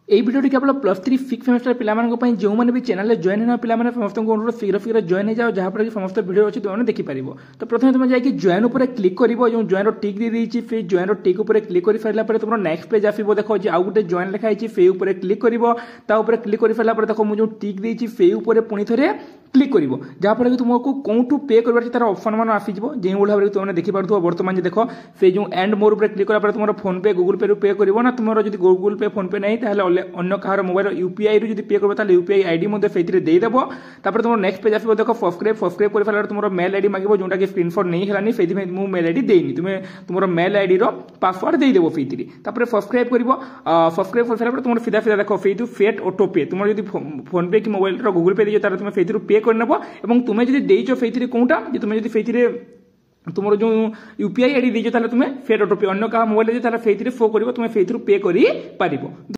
এই ভিডিওটি কেবল +3 fix semester পিলামানଙ୍କ ପାଇଁ ଯେଉଁମାନେ ବି ଚ୍ୟାନେଲରେ ଜଏନ୍ ହେଇନା ପିଲାମାନେ ସମସ୍ତଙ୍କୁ ଅନୁରୋଧ ଶୀଘ୍ର ଜଏନ୍ ହେଇଯାଅ ଯାହାଫଳରେ କି ସମସ୍ତ ଭିଡ଼ିଓ ଅଛି ତୁମେ ଦେଖିପାରିବ। ତ ପ୍ରଥମେ ତୁମେ ଯାଇକି ଜଏନ୍ ଉପରେ କ୍ଲିକ୍ କରିବ, ଯେଉଁ ଜଏନ୍ର ଟିକ୍ ଦେଇଛି ସେଇ ଜଏନ୍ର ଟିକ୍ ଉପରେ କ୍ଲିକ୍ କରିସାରିଲା ପରେ ତୁମର ନେକ୍ସଟ ପେଜ୍ ଆସିବ। ଦେଖ ଯେ ଆଉ ଗୋଟେ ଜଏନ୍ ଲେଖା ହେଇଛି ସେଇ ଉପରେ କ୍ଲିକ୍ କରିବ। ତା ଉପରେ କ୍ଲିକ୍ କରିସାରିଲା ପରେ ଦେଖ ମୁଁ ଯେଉଁ ଟିକ୍ ଦେଇଛି ସେଇ ଉପରେ ପୁଣି ଥରେ ক্লিক করব যাফলে কি তোমাকে কোটু পে করবার তার অপশন মান আসিযোগ যেভাবে ভাবে তুমি দেখিপার বর্তমান যে দেখ সেই যে এন্ড মোর উপরে ক্লিক করা পরে তোমার ফোন পে গুগল পে রু পে করব না তোমার যদি গুগল পে ফোন পে নাই তাহলে অন্য কাহার মোবাইল ইউপিআই রু যদি পে করবে তাহলে ইউপিআই আইডি মধ্যে সেইথিরে দেইদেব। তারপরে তোমার নেক্সট পেজ আসবে দেখো সবসক্রাইব করে ফেলার তোমার মেল আইডি মাগিব যেটা কি স্ক্রিনশট নেই হেলানি সেইথিপাই মু মেল আইডি দেইনি তুমি তোমার মেল আইডি র পাসওয়ার্ড দেইদেব সেইথিরে। তারপরে সবসক্রাইব করে ফেলার পরে তোমার সিধা দেখো সেইটু ফেট অটো পে তোমার যদি ফোন পে কি মোবাইল গুগল পে দিয়েছো তাহলে তুমি সেইথিরে পে করে নেব এবং তুমি যদি ଦେଇଛ সেইথিরে কোনটা যে তুমি যদি সেইথিরে তোমার যে ইউপিআই আইডি ଦେଇଛ তাহলে তুমি ফেট অটো পে অন্য কাহা মোবাইল দিয়ে তাহলে সেইথিরে শো করিব তুমি সেইথিরে পে করি পারিব।